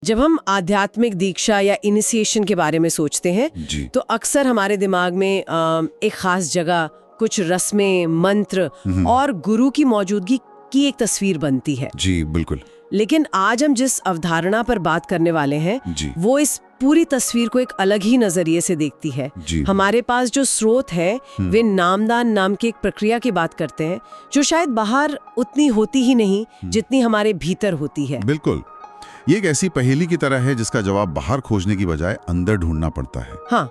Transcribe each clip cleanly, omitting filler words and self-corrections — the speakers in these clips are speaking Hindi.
जब हम आध्यात्मिक दीक्षा या इनिशिएशन के बारे में सोचते हैं जी। तो अक्सर हमारे दिमाग में एक खास जगह, कुछ रस्में, मंत्र और गुरु की मौजूदगी की एक तस्वीर बनती है। जी बिल्कुल। लेकिन आज हम जिस अवधारणा पर बात करने वाले हैं जी। वो इस पूरी तस्वीर को एक अलग ही नजरिए से देखती है। जी। हमारे पास जो स्रोत है वे नामदान नाम की एक प्रक्रिया की बात करते हैं जो शायद बाहर उतनी होती ही नहीं जितनी हमारे भीतर होती है। बिल्कुल, ये एक ऐसी पहेली की तरह है जिसका जवाब बाहर खोजने की बजाय अंदर ढूंढना पड़ता है। हाँ,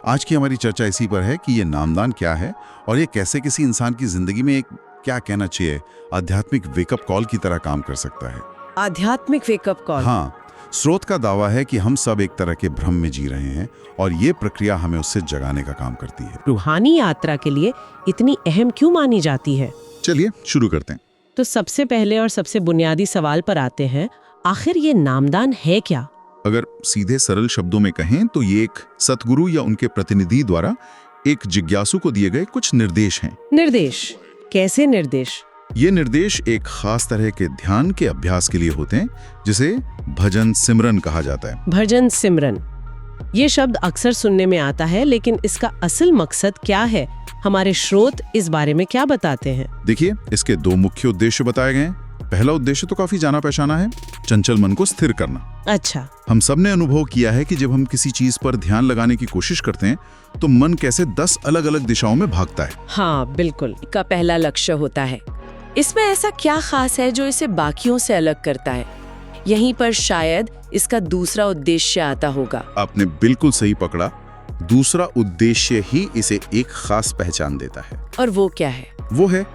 आज की हमारी चर्चा इसी पर है कि ये नामदान क्या है और ये कैसे किसी इंसान की जिंदगी में एक, क्या कहना चाहिए, आध्यात्मिक वेकअप कॉल की तरह काम कर सकता है। आध्यात्मिक वेकअप कॉल। हाँ, स्रोत का दावा है कि हम सब एक तरह के भ्रम में जी रहे हैं और ये प्रक्रिया हमें उससे जगाने का काम करती है। रूहानी यात्रा के लिए इतनी अहम क्यों मानी जाती है? चलिए शुरू करते हैं। तो सबसे पहले और सबसे बुनियादी सवाल पर आते हैं, आखिर ये नामदान है क्या? अगर सीधे सरल शब्दों में कहें तो ये एक सतगुरु या उनके प्रतिनिधि द्वारा एक जिज्ञासु को दिए गए कुछ निर्देश हैं। निर्देश? कैसे निर्देश? ये निर्देश एक खास तरह के ध्यान के अभ्यास के लिए होते हैं जिसे भजन सिमरन कहा जाता है। भजन सिमरन, ये शब्द अक्सर सुनने में आता है, लेकिन इसका असल मकसद क्या है? हमारे स्रोत इस बारे में क्या बताते हैं? देखिए, इसके दो मुख्य उद्देश्य बताए गए हैं। पहला उद्देश्य तो काफी जाना पहचाना है, चंचल मन को स्थिर करना। अच्छा। हम सबने अनुभव किया है कि जब हम किसी चीज पर ध्यान लगाने की कोशिश करते हैं तो मन कैसे 10 अलग अलग दिशाओं में भागता है। हाँ बिल्कुल। का पहला लक्ष्य होता है। इसमें ऐसा क्या खास है जो इसे बाकियों से अलग करता है? यहीं पर शायद इसका दूसरा उद्देश्य आता होगा। आपने बिल्कुल सही पकड़ा, दूसरा उद्देश्य ही इसे एक खास पहचान देता है। और वो क्या है? वो है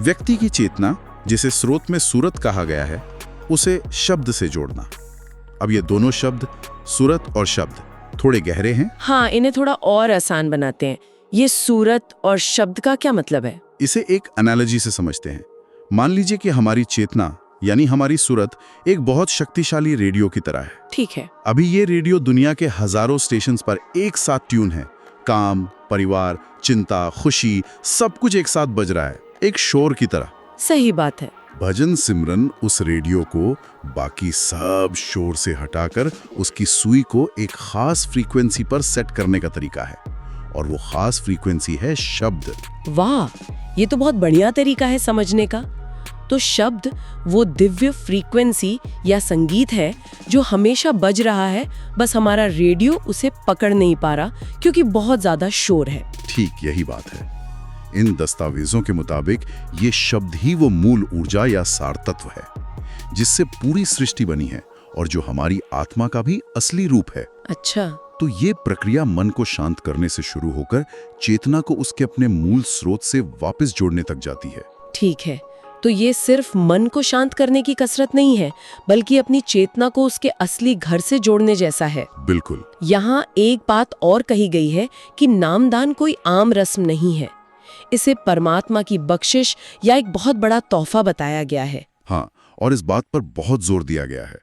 व्यक्ति की चेतना, जिसे स्रोत में सूरत कहा गया है, उसे शब्द से जोड़ना। अब ये दोनों शब्द, सूरत और शब्द, थोड़े गहरे हैं। हाँ, इन्हें थोड़ा और आसान बनाते हैं। ये सूरत और शब्द का क्या मतलब है? इसे एक एनालॉजी से समझते हैं। मान लीजिए कि हमारी चेतना यानी हमारी सूरत एक बहुत शक्तिशाली रेडियो की तरह है। ठीक है। अभी ये रेडियो दुनिया के हजारों स्टेशंस पर एक साथ ट्यून है। काम, परिवार, चिंता, खुशी, सब कुछ एक साथ बज रहा है, एक शोर की तरह। सही बात है। भजन सिमरन उस रेडियो को बाकी सब शोर से हटाकर उसकी सुई को एक खास फ्रीक्वेंसी पर सेट करने का तरीका है, और वो खास फ्रीक्वेंसी है शब्द। वाह, ये तो बहुत बढ़िया तरीका है समझने का। तो शब्द वो दिव्य फ्रीक्वेंसी या संगीत है जो हमेशा बज रहा है, बस हमारा रेडियो उसे पकड़ नहीं पा रहा क्योंकि बहुत ज्यादा शोर है। ठीक यही बात है। इन दस्तावेजों के मुताबिक ये शब्द ही वो मूल ऊर्जा या सार तत्व है जिससे पूरी सृष्टि बनी है और जो हमारी आत्मा का भी असली रूप है। अच्छा। तो ये प्रक्रिया मन को शांत करने से शुरू होकर चेतना को उसके अपने मूल स्रोत से वापस जोड़ने तक जाती है। ठीक है, तो ये सिर्फ मन को शांत करने की कसरत नहीं है, बल्कि अपनी चेतना को उसके असली घर से जोड़ने जैसा है। बिल्कुल। यहाँ एक बात और कही गई है कि नामदान कोई आम रस्म नहीं है, इसे परमात्मा की बख्शिश या एक बहुत बड़ा तोहफा बताया गया है। हाँ, और इस बात पर बहुत जोर दिया गया है।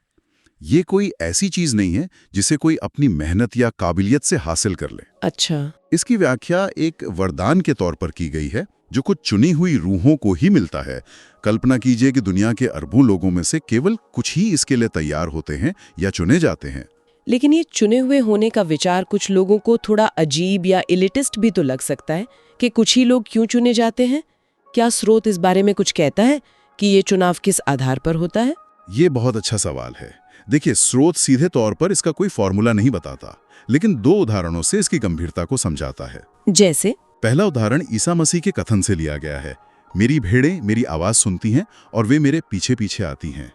ये कोई ऐसी चीज नहीं है जिसे कोई अपनी मेहनत या काबिलियत से हासिल कर ले। अच्छा। इसकी व्याख्या एक वरदान के तौर पर की गई है जो कुछ चुनी हुई रूहों को ही मिलता है। कल्पना कीजिए कि दुनिया के अरबों लोगों में से केवल कुछ ही इसके लिए तैयार होते हैं या चुने जाते हैं। लेकिन ये चुने हुए होने का विचार कुछ लोगों को थोड़ा अजीब या इलिटिस्ट भी तो लग सकता है कि कुछ ही लोग क्यों चुने जाते हैं। क्या स्रोत इस बारे में कुछ कहता है कि ये चुनाव किस आधार पर होता है? ये बहुत अच्छा सवाल है। देखिए, स्रोत सीधे तौर पर इसका कोई फॉर्मूला नहीं बताता, लेकिन दो उदाहरणों से इसकी गंभीरता को समझाता है। जैसे? पहला उदाहरण ईसा मसीह के कथन से लिया गया है, मेरी भेड़ें मेरी आवाज सुनती हैं और वे मेरे पीछे पीछे आती हैं।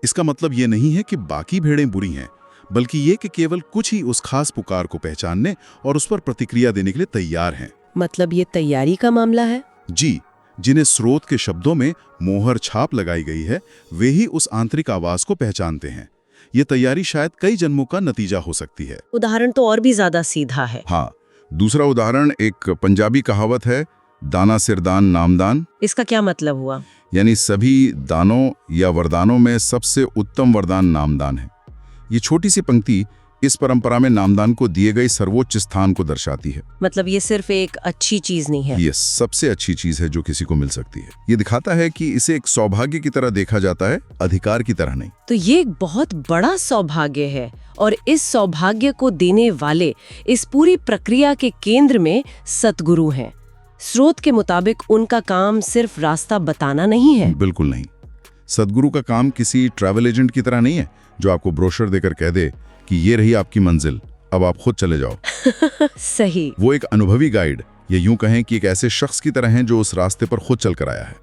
इसका मतलब ये नहीं है कि बाकी भेड़ें बुरी हैं, बल्कि ये कि केवल कुछ ही उस खास पुकार को पहचानने और उस पर प्रतिक्रिया देने के लिए तैयार हैं। मतलब ये तैयारी का मामला है? जी, जिन्हें स्रोत के शब्दों में मोहर छाप लगाई गई है, वे ही उस आंतरिक आवाज को पहचानते हैं। ये तैयारी शायद कई जन्मों का नतीजा हो सकती है। उदाहरण तो और भी ज्यादा सीधा है। हाँ, दूसरा उदाहरण एक पंजाबी कहावत है, दाना सिरदान नामदान। इसका क्या मतलब हुआ? यानी सभी दानों या वरदानों में सबसे उत्तम वरदान नामदान है। ये छोटी सी पंक्ति इस परंपरा में नामदान को दिए गए सर्वोच्च स्थान को दर्शाती है। मतलब ये सिर्फ एक अच्छी चीज नहीं है। ये सबसे अच्छी चीज है जो किसी को मिल सकती है। ये दिखाता है कि इसे एक सौभाग्य की तरह देखा जाता है, अधिकार की तरह नहीं। तो ये एक बहुत बड़ा सौभाग्य है और इस सौभाग्य को देने वाले इस पूरी प्रक्रिया के केंद्र में सतगुरु हैं। स्रोत के मुताबिक उनका काम सिर्फ रास्ता बताना नहीं है। बिल्कुल नहीं। सदगुरु का काम किसी ट्रैवल एजेंट की तरह नहीं है जो आपको ब्रोशर देकर कह दे कि ये रही आपकी मंजिल, अब आप खुद चले जाओ। सही। वो एक अनुभवी गाइड, या यूं कहें कि एक ऐसे शख्स की तरह हैं जो उस रास्ते पर खुद चल कर आया है।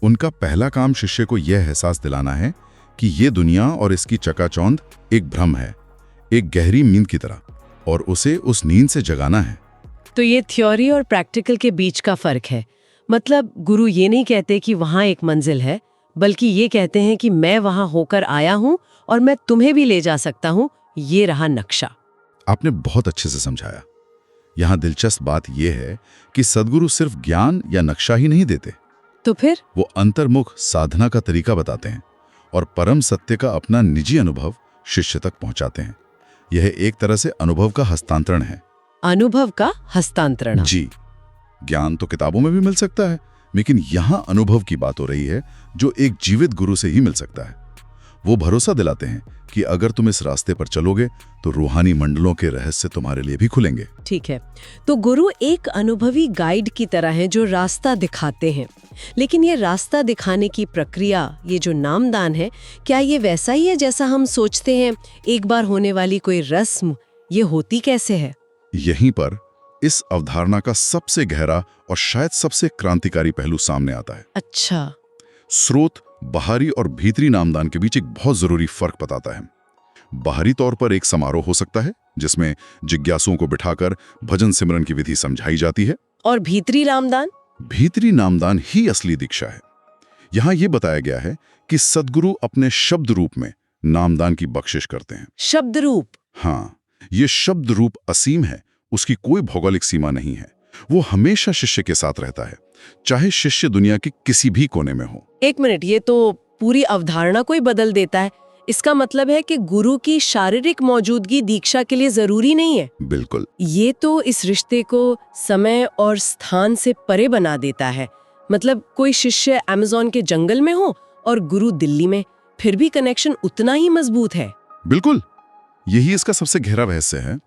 उनका पहला काम शिष्य को यह एहसास दिलाना है कि ये दुनिया और इसकी चकाचौंध एक भ्रम है, एक गहरी नींद की तरह, और उसे उस नींद से जगाना है। तो ये थ्योरी और प्रैक्टिकल के बीच का फर्क है। मतलब गुरु ये नहीं कहते कि वहां एक मंजिल है, बल्कि ये कहते हैं कि मैं वहां होकर आया हूं और मैं तुम्हें भी ले जा सकता हूं, ये रहा नक्शा। आपने बहुत अच्छे से समझाया। यहां दिलचस्प बात यह है कि सदगुरु सिर्फ ज्ञान या नक्शा ही नहीं देते, तो फिर वो अंतर्मुख साधना का तरीका बताते हैं और परम सत्य का अपना निजी अनुभव शिष्य तक पहुंचाते हैं। यह एक तरह से अनुभव का हस्तांतरण है। अनुभव का हस्तांतरण। जी, ज्ञान तो किताबों में भी मिल सकता है, लेकिन यहां अनुभव की बात हो रही है जो एक जीवित गुरु से ही मिल सकता है। वो भरोसा दिलाते हैं कि अगर तुम इस रास्ते पर चलोगे तो रूहानी मंडलों के रहस्य तुम्हारे लिए भी खुलेंगे। ठीक है, तो गुरु एक अनुभवी गाइड की तरह है जो रास्ता दिखाते हैं। लेकिन ये रास्ता दिखाने की प्रक्रिया, ये जो नामदान है, क्या ये वैसा ही है जैसा हम सोचते हैं, एक बार होने वाली कोई रस्म? ये होती कैसे है? यहीं पर इस अवधारणा का सबसे गहरा और शायद सबसे क्रांतिकारी पहलू सामने आता है। अच्छा। स्रोत बाहरी और भीतरी नामदान के बीच एक बहुत जरूरी फर्क बताता है। बाहरी तौर पर एक समारोह हो सकता है जिसमें जिज्ञासुओं को बिठाकर भजन सिमरन की विधि समझाई जाती है। और भीतरी नामदान? भीतरी नामदान ही असली दीक्षा है। यहां यह बताया गया है कि सदगुरु अपने शब्द रूप में नामदान की बख्शिश करते हैं। शब्द रूप? हाँ, ये शब्द रूप असीम है, उसकी कोई भौगोलिक सीमा नहीं है। वो हमेशा शिष्य के साथ रहता है, चाहे शिष्य दुनिया के किसी भी कोने में हो। एक मिनट, ये तो पूरी अवधारणा को ही बदल देता है। इसका मतलब है कि गुरु की शारीरिक मौजूदगी दीक्षा के लिए जरूरी नहीं है। बिल्कुल। ये तो इस रिश्ते को समय और स्थान से परे बना देता है। मतलब कोई शिष्य अमेज़न के जंगल में हो और गुरु दिल्ली में, फिर भी कनेक्शन उतना ही मजबूत है। बिल्कुल, यही इसका सबसे गहरा रहस्य है।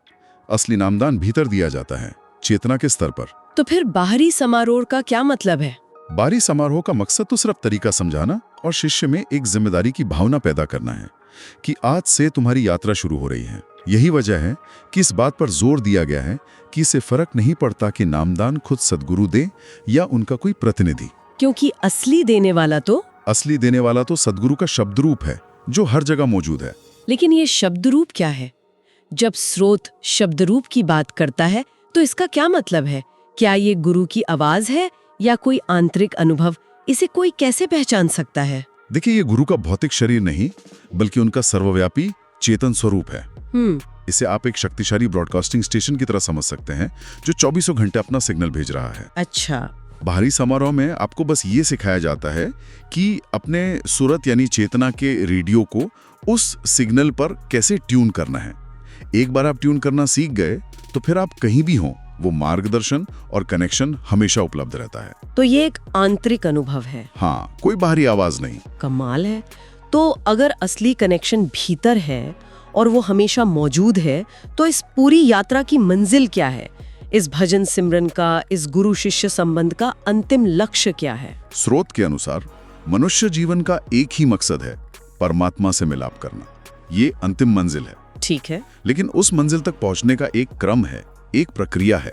असली नामदान भीतर दिया जाता है, चेतना के स्तर पर। तो फिर बाहरी समारोह का क्या मतलब है? बाहरी समारोह का मकसद तो सिर्फ तरीका समझाना और शिष्य में एक जिम्मेदारी की भावना पैदा करना है कि आज से तुम्हारी यात्रा शुरू हो रही है। यही वजह है कि इस बात पर जोर दिया गया है कि इससे फर्क नहीं पड़ता कि नामदान खुद सदगुरु दे या उनका कोई प्रतिनिधि, क्योंकि असली देने वाला तो सदगुरु का शब्द रूप है जो हर जगह मौजूद है। लेकिन ये शब्द रूप क्या है? जब स्रोत शब्द रूप की बात करता है तो इसका क्या मतलब है? क्या ये गुरु की आवाज है या कोई आंतरिक अनुभव? इसे कोई कैसे पहचान सकता है? देखिए, ये गुरु का भौतिक शरीर नहीं बल्कि उनका सर्वव्यापी चेतन स्वरूप है। इसे आप एक शक्तिशाली ब्रॉडकास्टिंग स्टेशन की तरह समझ सकते हैं जो 24 घंटे अपना सिग्नल भेज रहा है। अच्छा। बाहरी समारोह में आपको बस ये सिखाया जाता है कि अपने सूरत यानी चेतना के रेडियो को उस सिग्नल पर कैसे ट्यून करना है। एक बार आप ट्यून करना सीख गए तो फिर आप कहीं भी हों, वो मार्गदर्शन और कनेक्शन हमेशा उपलब्ध रहता है। तो ये एक आंतरिक अनुभव है। हाँ, कोई बाहरी आवाज नहीं। कमाल है। तो अगर असली कनेक्शन भीतर है और वो हमेशा मौजूद है, तो इस पूरी यात्रा की मंजिल क्या है? इस भजन सिमरन का, इस गुरु शिष्य संबंध का अंतिम लक्ष्य क्या है? स्रोत के अनुसार मनुष्य जीवन का एक ही मकसद है, परमात्मा से मिलाप करना। ये अंतिम मंजिल है। ठीक है। लेकिन उस मंजिल तक पहुंचने का एक क्रम है, एक प्रक्रिया है।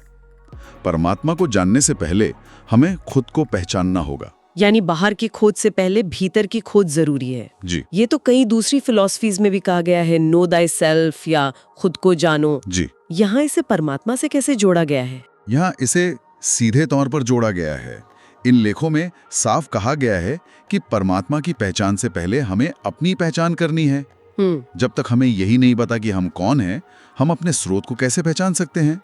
परमात्मा को जानने से पहले हमें खुद को पहचानना होगा। यानी बाहर की खोज से पहले भीतर की खोज जरूरी है। जी। ये तो कई दूसरी फिलॉसफीज में भी कहा गया है, नो दाई सेल्फ या खुद को जानो। जी। यहाँ इसे परमात्मा से कैसे जोड़ा गया है? यहाँ इसे सीधे तौर पर जोड़ा गया है। इन लेखों में साफ कहा गया है कि परमात्मा की पहचान से पहले हमें अपनी पहचान करनी है। जब तक हमें यही नहीं पता कि हम कौन हैं, हम अपने स्रोत को कैसे पहचान सकते हैं?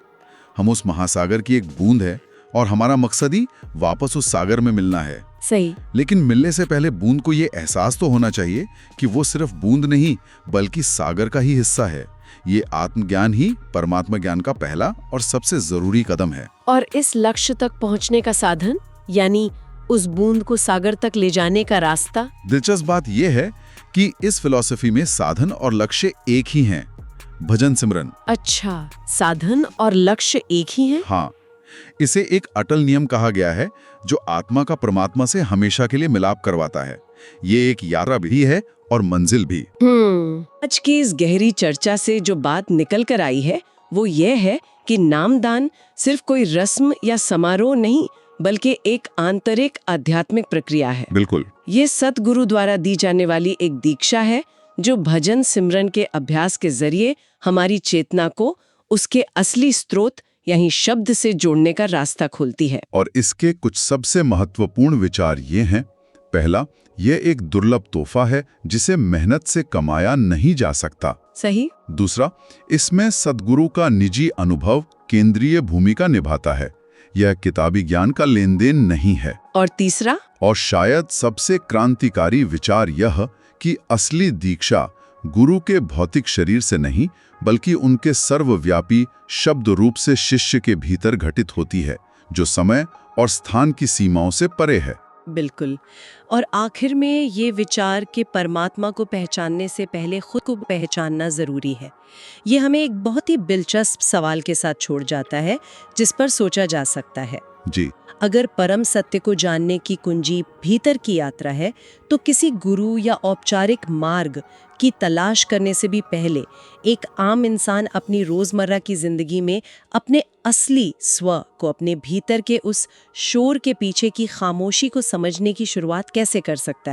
हम उस महासागर की एक बूंद है और हमारा मकसद ही वापस उस सागर में मिलना है। सही। लेकिन मिलने से पहले बूंद को ये एहसास तो होना चाहिए कि वो सिर्फ बूंद नहीं बल्कि सागर का ही हिस्सा है, ये आत्मज्ञान ही परमात्मा ज्ञान का पहला और सबसे जरूरी कदम है। और इस लक्ष्य तक पहुंचने का साधन, यानी उस बूंद को सागर तक ले जाने का रास्ता? दिलचस्प बात यह है कि इस फिलॉसफी में साधन और लक्ष्य एक ही हैं, भजन सिमरन। अच्छा, साधन और लक्ष्य एक ही हैं? हाँ, इसे एक अटल नियम कहा गया है जो आत्मा का परमात्मा से हमेशा के लिए मिलाप करवाता है। ये एक यात्रा भी है और मंजिल भी। आज की इस गहरी चर्चा से जो बात निकल कर आई है वो ये है कि नामदान सिर्फ कोई रस्म या समारोह नहीं, बल्कि एक आंतरिक आध्यात्मिक प्रक्रिया है। बिल्कुल। ये सतगुरु द्वारा दी जाने वाली एक दीक्षा है जो भजन सिमरन के अभ्यास के जरिए हमारी चेतना को उसके असली स्रोत यानी शब्द से जोड़ने का रास्ता खोलती है। और इसके कुछ सबसे महत्वपूर्ण विचार ये हैं। पहला, यह एक दुर्लभ तोहफा है जिसे मेहनत से कमाया नहीं जा सकता। सही। दूसरा, इसमें सद्गुरु का निजी अनुभव केंद्रीय भूमिका निभाता है। यह किताबी ज्ञान का लेन देन नहीं है। और तीसरा, और शायद सबसे क्रांतिकारी विचार यह कि असली दीक्षा गुरु के भौतिक शरीर से नहीं, बल्कि उनके सर्वव्यापी शब्द रूप से शिष्य के भीतर घटित होती है, जो समय और स्थान की सीमाओं से परे है। बिल्कुल। और आखिर में ये विचार कि परमात्मा को पहचानने से पहले खुद को पहचानना जरूरी है, ये हमें एक बहुत ही दिलचस्प सवाल के साथ छोड़ जाता है जिस पर सोचा जा सकता है। जी। अगर परम सत्य को जानने की कुंजी भीतर की यात्रा है, तो किसी गुरु या औपचारिक मार्ग की तलाश करने से भी पहले एक आम इंसान अपनी रोजमर्रा की जिंदगी में अपने असली स्व को, अपने भीतर के उस शोर के पीछे की खामोशी को समझने की शुरुआत कैसे कर सकता है?